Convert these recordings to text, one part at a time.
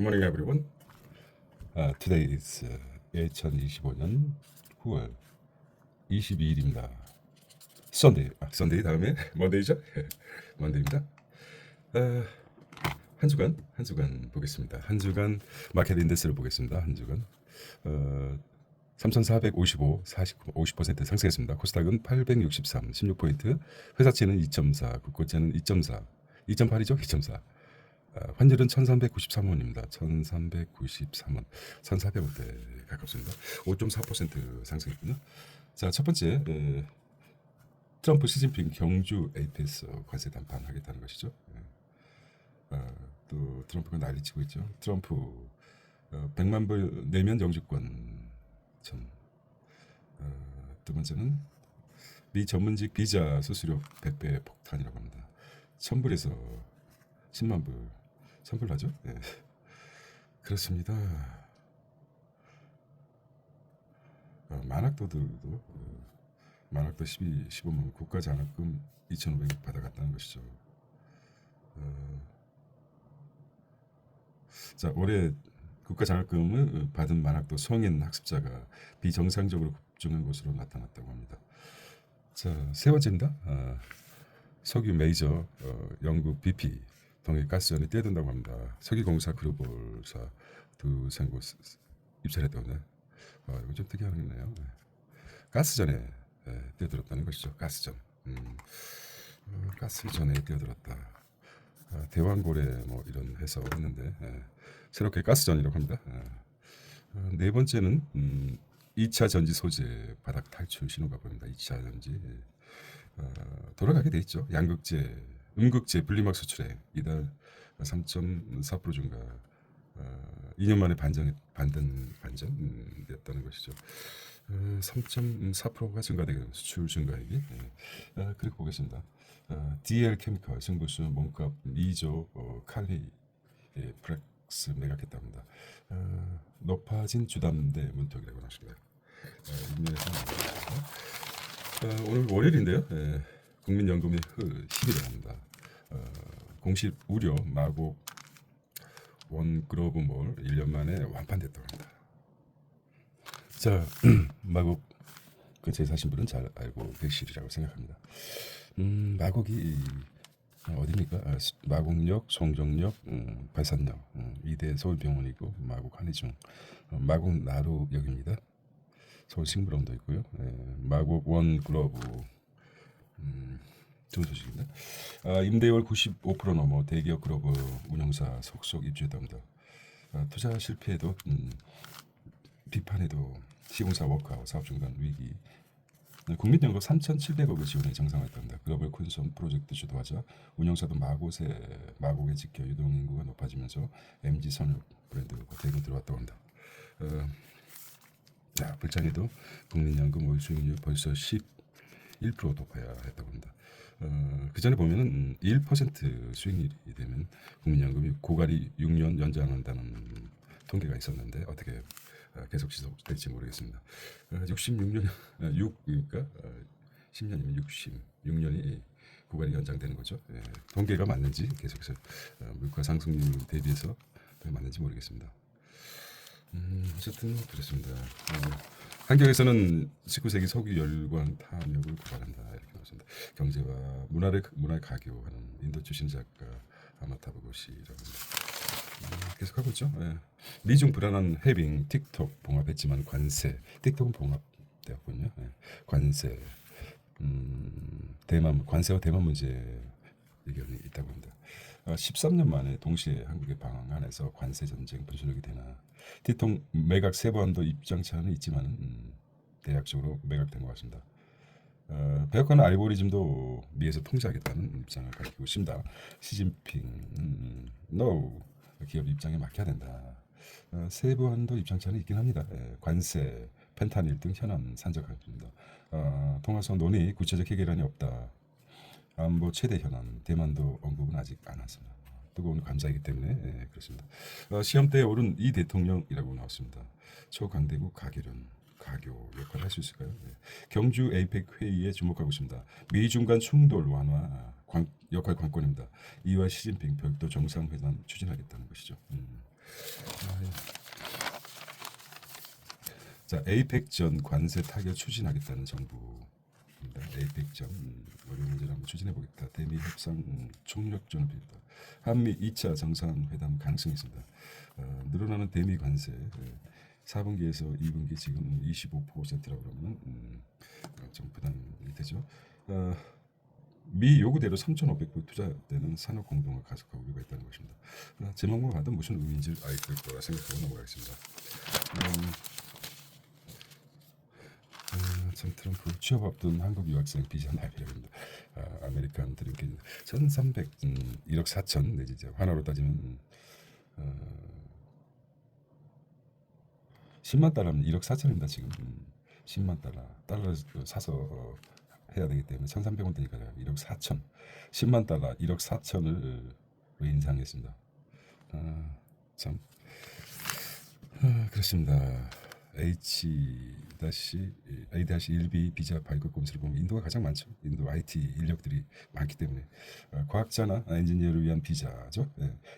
Good morning, everyone. Today is 2025년 9월 22일입니다. Sunday 다음에 Monday죠? Monday입니다. 한 주간 보겠습니다. 한 주간 마켓 인덱스를 보겠습니다. 한 주간 3,455, 50% 상승했습니다. 코스닥은 863, 16포인트, 회사채는 2.4, 국고채는 2.4, 2.8이죠? 2.4. 환율은 1,393원입니다. 1,393원, 1,400원대 가깝습니다. 5.4% 상승했군요. 자, 첫 번째 트럼프 시진핑 경주 APEC 관세 담판하겠다는 것이죠. 또 트럼프가 난리치고 있죠. 트럼프 100만 불 내면 영주권 전. 두 번째는 미 전문직 비자 수수료 100배 폭탄이라고 합니다. 1,000불에서 10만 불 선불하죠. 네. 그렇습니다. 만학도들도 만학도 15만 국가 장학금 2,500억 받아갔다는 것이죠. 자, 올해 국가 장학금을 받은 만학도 성인 학습자가 비정상적으로 급증한 것으로 나타났다고 합니다. 자, 세 번째입니다. 석유 메이저 영국 BP 동해 가스전에 뛰어든다고 합니다. 석유공사 글로벌사 두 상고 입찰했다고 하네요. 이건 좀 특이하네요. 가스전에 뛰어들었다는 것이죠. 가스전. 가스전에 뛰어들었다. 대왕고래 뭐 이런 해석을 했는데 새롭게 가스전이라고 합니다. 네 번째는 2차 전지 소재 바닥 탈출 신호가 보입니다. 2차 전지 돌아가게 돼 있죠. 양극재, 음극재 분리막 수출에 이달 3.4% 증가, 2년 만에 반전됐다는 것이죠. 3.4%가 증가되는 수출 증가액이. 그리고 보겠습니다. DL 케미컬 승부수 몸값 2조 칼리 프렉스 매각했답니다. 높아진 주담대 문턱이라고 하십니다. 오늘 월요일인데요. 국민연금이 10일에 합니다. 공식 우려 마곡 원그로브몰 1년 만에 완판됐다고 합니다. 자, 마곡 근처에 사신 분은 잘 알고 계시리라고 생각합니다. 마곡이 어디입니까? 마곡역, 송정역, 발산역, 이대 서울병원이고 마곡 한의중, 마곡 나루역입니다. 서울 식물원도 있고요. 마곡 원글로브 좋은 소식입니다. 임대월 95% 넘어 대기업 글로벌 운영사 속속 입주했답니다. 투자 실패에도 비판에도 시공사 워크아웃 사업 중단 위기. 국민연금 3,700억을 지원해 정상화했답니다. 글로벌 콘솔 프로젝트 주도하자 운영사도 마곡에 지켜 유동인구가 높아지면서 MG 선역 브랜드가 대거 들어왔다고 합니다. 불장에도 국민연금 월 수익률 벌써 11% 돌파해야 했다고 합니다. 그 전에 보면은 1% 수익률이 되면 국민연금이 고갈이 6년 연장한다는 통계가 있었는데 어떻게 계속 지속될지 모르겠습니다. 66년 6그러니까 10년이면 66년이 고갈이 연장되는 거죠. 통계가 맞는지 계속해서 물가 상승률 대비해서 맞는지 모르겠습니다. 어쨌든 그렇습니다. 한경에서는 19세기 석유 열광 탐욕을 고발한다 이렇게 나왔습니다. 경제와 문화를 가교하는 인도 출신 작가 아마타부 고시라고 합니다. 계속하고 있죠. 미중 불안한 해빙 틱톡 봉합했지만 관세 틱톡은 봉합되었군요. 관세 대만 관세와 대만 문제 의견이 있다고 합니다. 13년 만에 동시에 한국에 방한해서 관세 전쟁 분수령이 되나. 틱톡 매각 세번도 입장차는 있지만 대략적으로 매각된 것 같습니다. 배역하는 알고리즘도 미에서 통제하겠다는 입장을 밝히고 있습니다. 시진핑 no 기업 입장에 맡겨야 된다. 세부안도 입장차는 있긴 합니다. 관세, 펜타닐 등 현안 산적합니다. 통화성 논의 구체적 해결안이 없다. 안보 최대 현안 대만도 언급은 아직 안 왔습니다. 뜨거운 감사이기 때문에 그렇습니다. 시험대에 오른 이 대통령이라고 나왔습니다. 초강대국 가교 역할을 할 수 있을까요? 경주 에이펙 회의에 주목하고 있습니다. 미중 간 충돌 완화 역할 관건입니다. 이와 시진핑 별도 정상회담 추진하겠다는 것이죠. 자, 에이펙 전 관세 타결 추진하겠다는 정부입니다. 에이펙 전 어려운 문제를 한번 추진해 보겠다. 대미 협상 총력전을 펼다. 한미 2차 정상회담 가능성이 있습니다. 늘어나는 대미 관세 4분기에서 2분기 지금 25%라고 그러면 좀 부담이 되죠. 미 요구대로 3,500조 투자되는 산업 공동화 가속화 우려가 있다는 것입니다. 제목만 봐도 무슨 의미인지 알 거라 생각하고 넘어가겠습니다. 전 트럼프 취업 앞둔 한국 유학생 비자 날이랍니다. 아메리칸 드림캐 1,300 1억 4천 내지 이제 환화로 따지면 10만 달러면 1억 4천입니다 지금. 10만 달러를 사서 해야 되기 때문에 1,300원 되니까 1억 4천 10만 달러 1억 4천을 인상했습니다. 참 그렇습니다. A-1B 비자 발급 건수를 보면 인도가 가장 많죠. 인도 IT 인력들이 많기 때문에 과학자나 엔지니어를 위한 비자죠.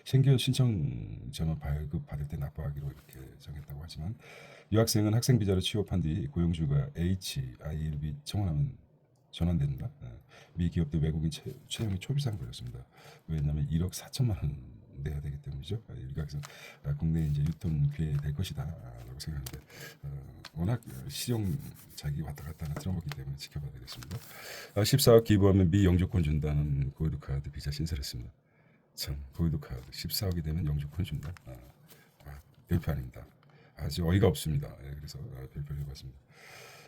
신규 신청자만 발급 받을 때 납부하기로 이렇게 정했다고 하지만 유학생은 학생 비자로 취업한 뒤 고용주가 H-1B 청원하면 전환됩니다. 미 기업들 외국인 채용이 초비상 걸렸습니다. 왜냐하면 1억 4천만 원 내야 되기 때문이죠. 일각에서 국내 이제 유통 기회 될 것이다라고 생각하는데 워낙 실용 자기 왔다 갔다 하는 트럼프기 때문에 지켜봐야 되겠습니다. 14억 기부하면 미 영주권 준다는 골드카드 비자 신설했습니다. 참 골드카드 14억이 되면 영주권 준다. 별표 아닙니다. 아주 어이가 없습니다. 그래서 별표를 해봤습니다.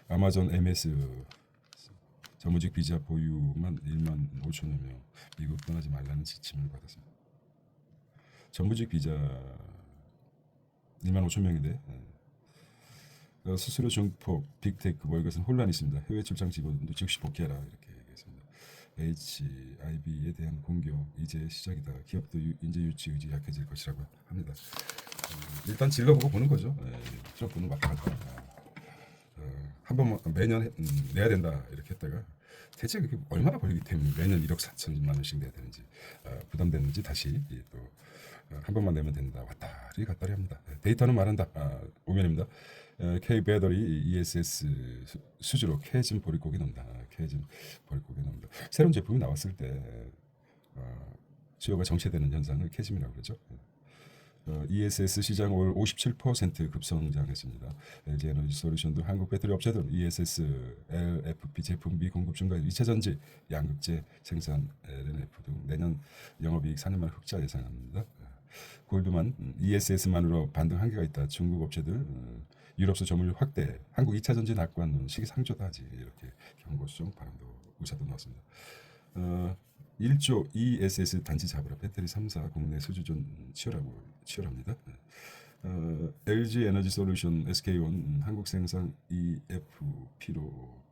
아마존 MS 전무직 비자 보유만 1만 5천여 명 미국 떠나지 말라는 지침을 받았습니다. 전무직 비자 2만 5천 명인데 스스로 중폭 빅테크 뭐 이것은 혼란이 있습니다. 해외 출장 직원도 즉시 복귀하라 이렇게 얘기했습니다. HIB에 대한 공격 이제 시작이다. 기업도 인재 유치 의지 약해질 것이라고 합니다. 일단 질러보고 보는 거죠. 트럼프는 왔다 갔다 한 번만 매년 내야 된다 이렇게 했다가 대체 그게 얼마나 걸리기 때문에 매년 1억 4천만 원씩 내야 되는지 부담되는지 다시 또 한 번만 내면 된다. 왔다리 갔다리 합니다. 데이터는 말한다. 오면입니다. K 배터리 ESS 수주로 캐즘 보릿고기 넣는다. 캐즘 보릿고기 넣는다. 새로운 제품이 나왔을 때 수요가 정체되는 현상을 캐즘이라고 그러죠. ESS 시장 올 57% 급성장했습니다. LG 에너지 솔루션도 한국 배터리 업체들 ESS, LFP 제품 미공급 증가, 2차 전지, 양극재 생산, LNF 등 내년 영업이익 4년 만에 흑자 예상합니다. 골드만 ESS만으로 반등 한계가 있다. 중국 업체들 유럽수 점유율 확대, 한국 2차 전지 낙관 시기상조다 하지 이렇게 경고 수정 바람도 의사도 나왔습니다. 1조 ESS 단지 잡으라. 배터리 3사 국내 수주전 치열합니다. LG 에너지 솔루션, SK온, 한국 생산 EFP로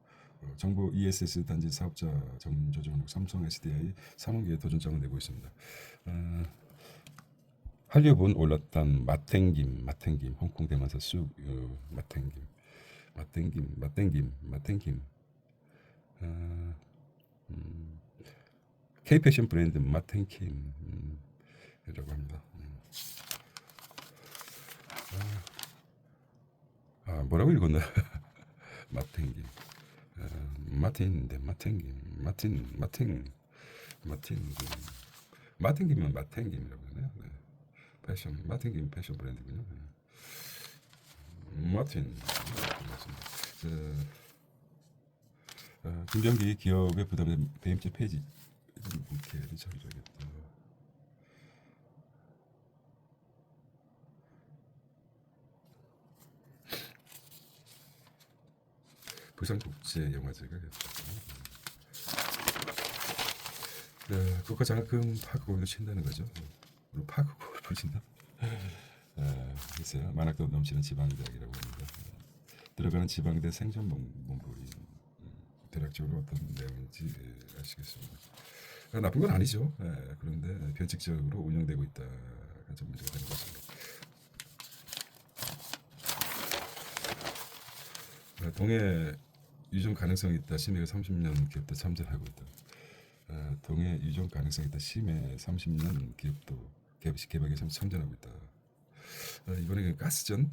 정부 ESS 단지 사업자 정조정으로 삼성 SDI 3원기에 도전장을 내고 있습니다. 한류분 올랐던 맛탱김 홍콩 대만사 쑥 맛탱김 K 패션 브랜드 맛탱킴이라고 합니다. 뭐라고 읽었나? 맛탱김 마틴인데 마탱김이면 맛탱김이라고 하네요. 패션 마틴김 패션 브랜드군요. 마틴 김병기 기업의 부담된 배임죄 폐지 이렇게 처리하겠다. 부산국제영화제가 국가 장학금 파급을 친다는 거죠. 파급을 친다. 글쎄요. 만학도 넘치는 지방대학이라고 합니다. 들어가는 지방대 생존본부인 대략적으로 어떤 내용인지 아시겠습니다. 나쁜 건 아니죠. 그런데 변칙적으로 운영되고 있다가 좀 문제가 되는 것입니다. 동해 유종 가능성이 있다. 심해가 30년 기업도 참전하고 있다. 동해 유종 가능성이 있다. 심해 30년 기업도 개발에 참전하고 있다. 이번에 가스전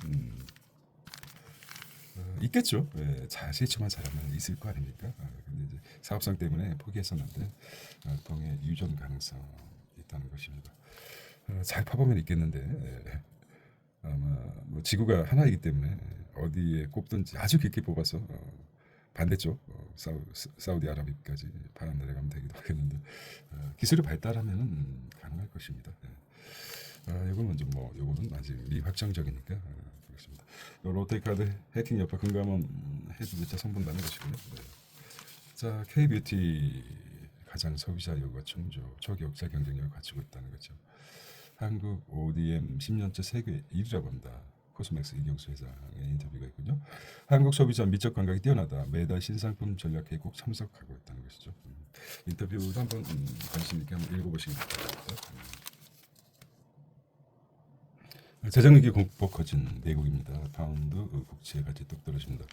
있겠죠. 예, 실체만 잘하면 있을 거 아닙니까? 근데 이제 사업성 때문에 포기했었는데 동해 유전 가능성 있다는 것입니다. 잘 파보면 있겠는데 아마 뭐 지구가 하나이기 때문에 어디에 꼽든지 아주 깊게 뽑아서 반대쪽 사우디아라비아까지 바람 내려가면 되기도 하겠는데 기술이 발달하면 가능할 것입니다. 이건 먼저 뭐 요거는 아직 미확정적이니까 그렇습니다. 롯데카드 해킹 여파 금감원 해주제차 성분다는 것이고요. 네. 자 K뷰티 가장 소비자 요구가 충족, 초기업자 경쟁력을 갖추고 있다는 거죠. 한국 ODM 10년째 세계 1위라고 합니다. 코스맥스 이경수 회장의 인터뷰가 있군요. 한국 소비자 미적 감각이 뛰어나다. 매달 신상품 전략회의 꼭 참석하고 있다는 것이죠. 인터뷰도 한번 관심 있게 한번 읽어보시기 바랍니다. 재정위기 공포 커진 미국입니다. 파운드 국채 가치 뚝 떨어집니다.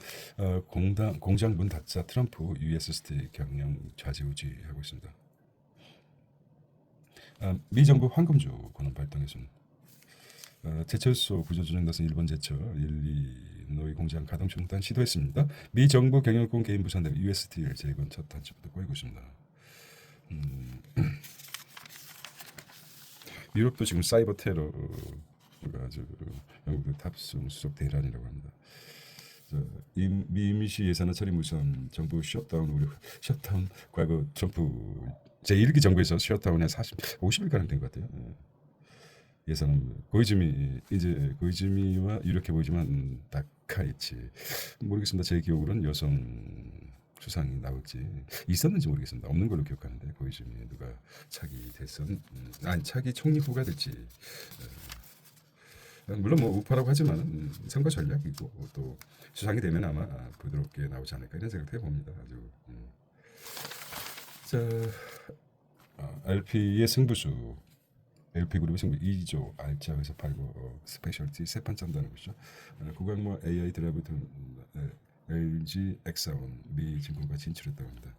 공장 문 닫자 트럼프 US 스틸 경영 좌지우지하고 있습니다. 미 정부 황금주 권한 발동했습니다. 제철소 구조조정 나선 일본 제철 일리노이 공장 가동 중단 시도했습니다. 미 정부 경영권 개인 부산대 US 스틸 재건 첫 단추부터 꼬이고 있습니다. 유럽도 지금 사이버 테러 아주 영국의 탑승 수석 대란이라고 합니다. 미 임시 예산은 처리 무선 정부 셧다운 우리 셧다운 과거 트럼프 제1기 정부에서 셧다운에 50일가량 된 것 같아요. 예산은 고이즈미와 이렇게 보이지만 다카이치 모르겠습니다. 제 기억으로는 여성 수상이 나올지 있었는지 모르겠습니다. 없는 걸로 기억하는데 고이즈미 누가 차기 대선 차기 총리 후가 될지 물론 뭐 우파라고 하지만 선거 전략이고 또 수상이 되면 아마 부드럽게 나오지 않을까 이런 생각도 해봅니다. 아주 자 LP의 승부수 LP그룹의 승부 2조 알짜에서 팔고 스페셜티 세판 짠다는 것이죠. 고강모 AI 드라이브 등 LG 엑사온 미 증권가 진출했다고 합니다.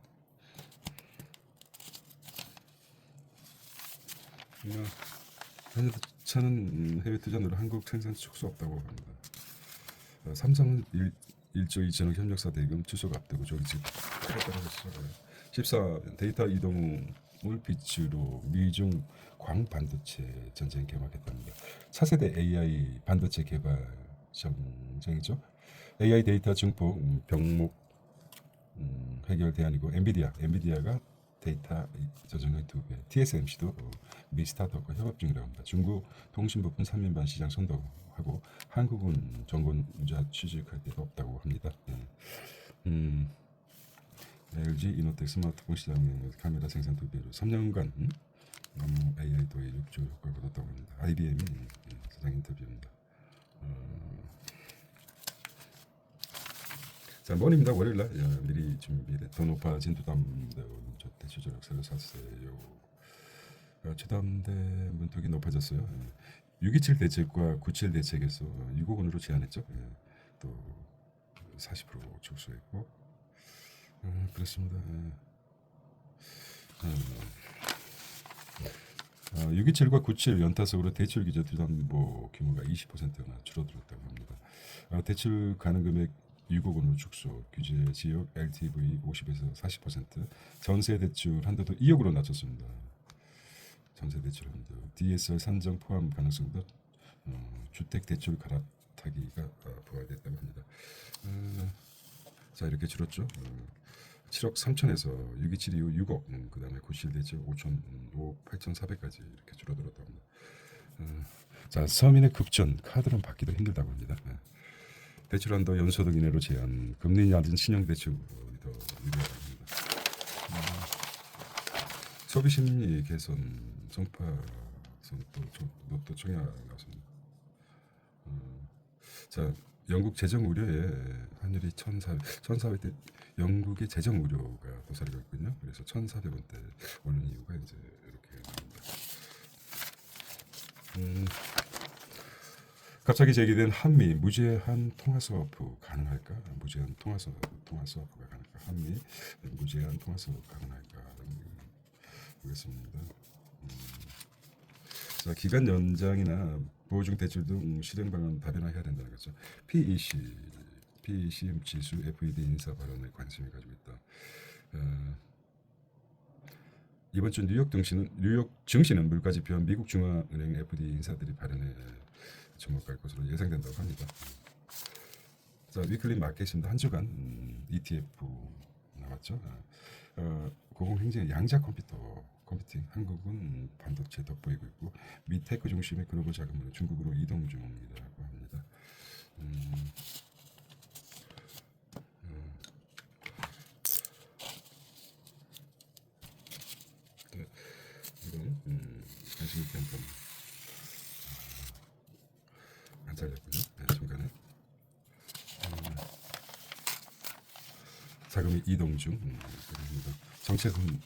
현대차는 해외 투자로 한국 생산 축소 없다고 합니다. 삼성은 1조 2천억 협력사 대금 추석 앞두고 저기 지금 따라가시죠. 14 데이터 이동을 빛으로 미중 광반도체 전쟁 개막했답니다. 차세대 AI 반도체 개발 정정이죠. AI 데이터 증폭 병목 해결 대안이고 엔비디아가 데이터 저장량이 2배, TSMC도 미 스타트업과 협업 중이라고 합니다. 중국 통신부품 3년반 시장 선도하고 한국은 정권자 취직할 데가 없다고 합니다. LG 이노텍 스마트폰 시장의 카메라 생산 2배로 3년간 AI 도입 6조 효과를 거뒀다고 합니다. IBM이 사장 인터뷰입니다. 자, 머니입니다. 월요일날 미리 준비된 더 높아진 두담대 대출적 역사를 샀어요. 주담대 문턱이 높아졌어요. 627 대책과 97 대책에서 6억 원으로 제한했죠. 또 40% 축소했고 그렇습니다. 627과 97 연타석으로 대출 기재 두담보 규모가 20%나 줄어들었다고 합니다. 대출 가능 금액 6억 원으로 축소, 규제 지역 LTV 50에서 40%, 전세 대출 한도도 2억으로 낮췄습니다. 전세 대출 한도, DSR 산정 포함 가능성도 주택 대출 갈아타기가 부활됐다고 합니다. 자 이렇게 줄었죠. 7억 3천에서 627 이후 6억, 그 다음에 97 대출 5천, 5억 8,400까지 이렇게 줄어들었다고 합니다. 자 서민의 급전, 카드론 받기도 힘들다고 합니다. 대출 한도 연소득 이내로 제한, 금리 낮은 신용대출이 더 유리하다고 합니다. 소비 심리 개선, 성파선 또 청약 나왔습니다. 자 영국 재정 우려에 환율이 1,400대 영국의 재정 우려가 도사리고 있군요. 그래서 1,400원대 오른 이유가 이제 이렇게 나옵니다. 갑자기 제기된 한미 무제한 통화 스와프 가능할까? 무제한 통화 스와프가 가능할까? 한미 무제한 통화 스와프 가능할까? 보겠습니다. 자, 기간 연장이나 보호중 대출 등 실행 방안 다변화해야 된다는 거죠. PECM 지수 FED 인사 발언에 관심을 가지고 있다. 이번 주 뉴욕 증시는 물가 지표와 미국 중앙은행 FD 인사들이 발언에 주목할 것으로 예상된다고 합니다. 자, 위클리 마켓입니다. 한 주간 ETF 나왔죠. 고공행진의 양자 컴퓨팅 한국은 반도체 돋보이고 있고 미 테크 중심의 글로벌 자금으로 중국으로 이동 중이라고 합니다. 네, 이건 관심 있게 한번 안 잘렸군요. 네, 중간에 자금이 이동 중 그럽니다. 정책은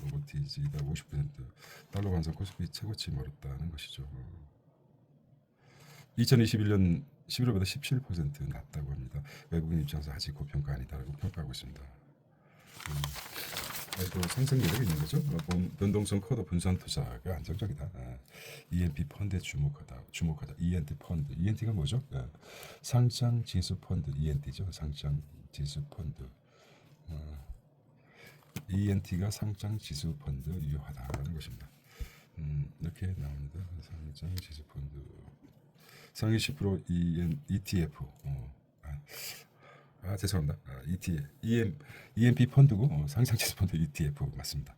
로보티지다 50% 달러 완성 코스피 최고치 멀었다는 것이죠. 2021년 11월보다 17% 낮다고 합니다. 외국인 입장에서 아직 고평가 아니다라고 평가하고 있습니다. 아직도 상승 여력이 있는 거죠. 변동성 코드 분산 투자가 안정적이다. ENP 펀드에 주목하다. ENT 펀드. ENT가 뭐죠? 상장 지수 펀드. ENT죠. 상장 지수 펀드. ENT가 상장 지수 펀드 유효하다는 것입니다. 이렇게 나옵니다. 상장 지수 펀드. 상위 10% ETF. 죄송합니다. EMP 펀드고 상장 지수 펀드 ETF 맞습니다.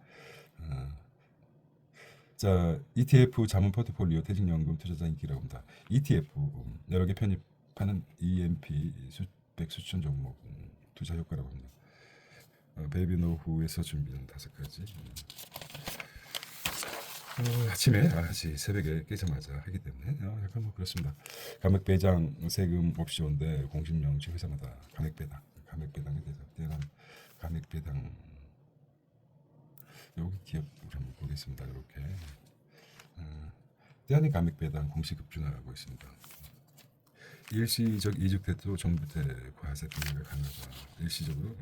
자, ETF 자문 포트폴리오 퇴직연금 투자자 인기라고 합니다. ETF 여러 개 편입하는 EMP 수백 수천 종목 투자 효과라고 합니다. 베이비 노후에서 준비한 5가지. 아침에 새벽에 깨자마자 하기 때문에 약간 뭐 그렇습니다. 감액 배당 세금 없이 온데 공신명시 회사마다 감액 배당에 대해서 뛰어난 감액 배당 여기 기업 한번 보겠습니다. 이렇게 뛰어난 감액 배당 공시 급증하고 있습니다. 일시적 이직 때도 정부 때 과세 비율이 강하다. 일시적으로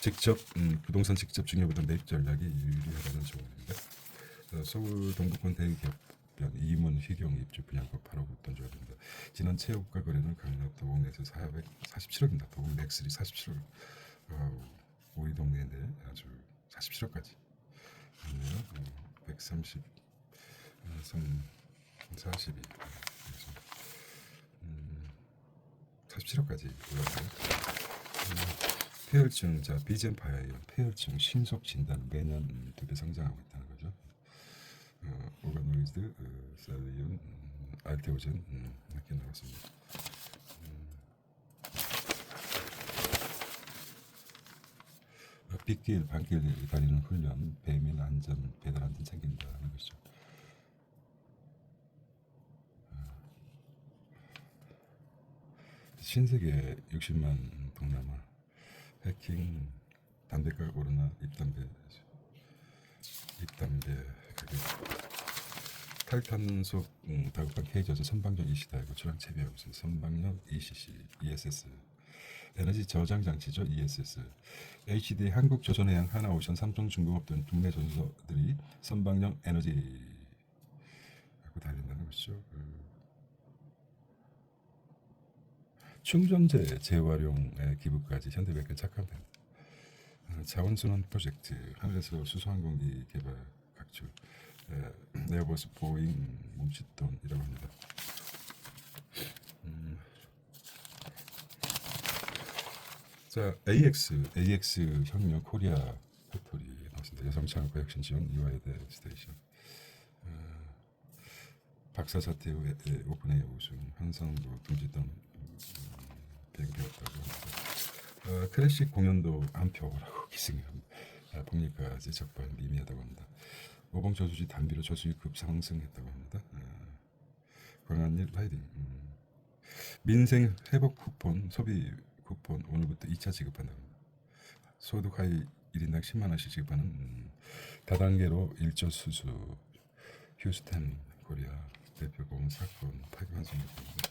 직접 부동산 직접 증여보다 매입 전략이 유리하다는 조언입니다. 서울 동부권 대기업변 이문 희경 입주 분양가 8억 던져야 됩니다. 지난 체육과 거래는 강남 도곡에서 447억입니다. 도곡 넥슬이 47억. 우리 동네인데 아주 47억까지. 130, 42, 47억까지 올라가요. 폐혈증, 비젠파이어 폐혈증 신속 진단 매년 2배 성장하고 있다는 거죠. 오가노이드, 살리온, 알테오젠 이렇게 나왔습니다. 빗길, 반길 다니는 훈련, 배민 안전, 배달 안전 챙긴다는 것이죠. 신세계 60만 동남아 해킹 담배가 오르나 입담배 가격 탈탄소 다급한 K저자 선방역 EC다 고추랑 채비하고 있습니다. 선방역 ECC ESS 에너지 저장 장치죠. ESS HD 한국조선해양 하나오션 삼성중공업 등 국내 전소들이 선방역 에너지 갖고 다닌다는 것이죠. 충전재 재활용의 기부까지 현대백은 착한다. 자원순환 프로젝트 하늘에서 수소항공기 개발 각주 에어버스 보잉 뭉칫돈이라고 합니다. 자, AX 혁명 코리아 팩토리 나왔습니다. 여성 창업 혁신 지원 이화여대 스테이션. 박사 사퇴 후에 오픈A 우승 한성도 금지동 배우되었다고 합니다. 클래식 공연도 안표라고 기승합니다. 폭리까지 적발 미미하다고 합니다. 오봉 저수지 단비로 저수지 급 상승했다고 합니다. 광안리 라이딩 민생 회복 쿠폰 소비 쿠폰 오늘부터 2차 지급한다고 합니다. 소득 하위 1인당 10만 원씩 지급하는 다단계로 일조 수수 휴스턴 코리아 대표 공원 사건 파기환송입니다.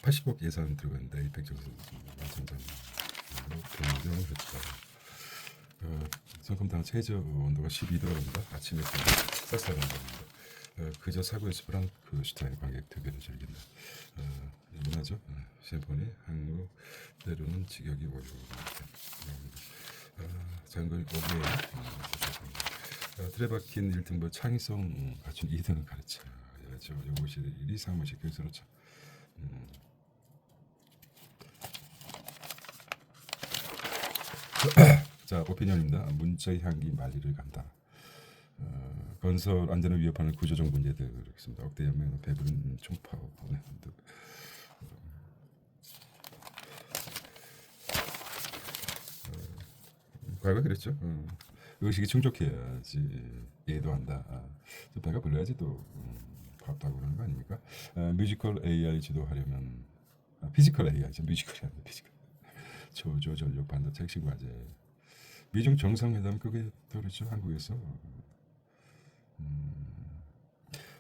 80억 예산 들어갔는데 이펙 정선 완전전 변경을 했다. 성큼당 최저 온도가 12도랍니다. 아침에 쌀쌀합니다. 그저 사고에서 프랑크슈타인 관객 특별히 즐긴다. 문화죠. 심포니 한국 때로는 직역이 어려웁니다. 장거리 오브에 틀에 박힌 1등부 창의성 갖춘 2등을 가르쳐야죠. 이것이 1, 2, 3번씩 교수로죠. 자, 오피니언입니다. 문자의 향기 만리를 간다. 건설 안전을 위협하는 구조적 문제들 있습니다. 억대 연맹 배부른 총파업. 과거에 그랬죠. 의식이 충족해야지 이해도 한다. 좀 배가 불러야지 또 밥하고 그러는 거 아닙니까? 뮤지컬 AI 지도하려면 피지컬 AI죠. 뮤지컬이 아니라 피지컬. 초조 전력 반도체 핵심 과제. 미중 정상회담 그게 또 그렇죠. 한국에서.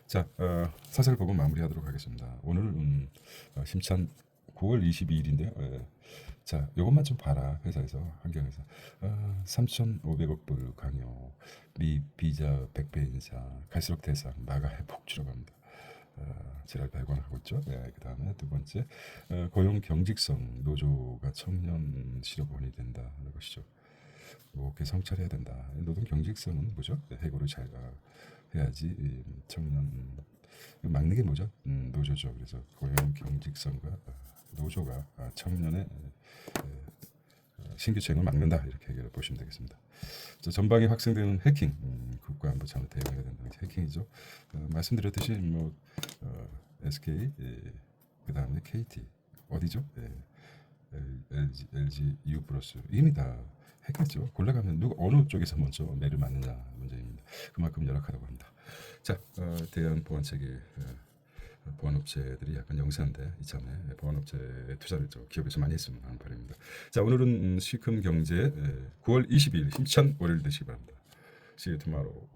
자, 사설 보고 마무리하도록 하겠습니다. 오늘은 심찬 9월 22일인데요. 자, 요것만 좀 봐라. 회사에서 환경에서 3,500억 불 강요, 미 비자 100배 인상, 갈수록 대상, 마가의 폭주라고 합니다. 지랄 발광하고 있죠. 네, 그 다음에 두 번째 고용 경직성, 노조가 청년 실업원이 된다는 것이죠. 이렇게 성찰해야 된다. 노동 경직성은 뭐죠? 해고를 잘 해야지 청년 막는 게 뭐죠? 노조죠. 그래서 고용 경직성과 노조가 청년의 신규 채용을 막는다 이렇게 얘기를 보시면 되겠습니다. 자, 전방에 확산되는 해킹, 국가안보차원에 대응해야 된다. 해킹이죠. 말씀드렸듯이 뭐 SK, 그 다음에 KT 어디죠? LG U 플러스 이미 다 했겠죠. 골라가면 누가 어느 쪽에서 먼저 매를 맞느냐 문제입니다. 그만큼 열악하다고 합니다. 자, 대한 보안체계 보안업체들이 약간 영세한데 이참에 보안업체에 투자를 기업에서 많이 했으면 하는 바람입니다. 자, 오늘은 시컴경제 9월 22일 힘찬 월요일 되시기 바랍니다. See you tomorrow.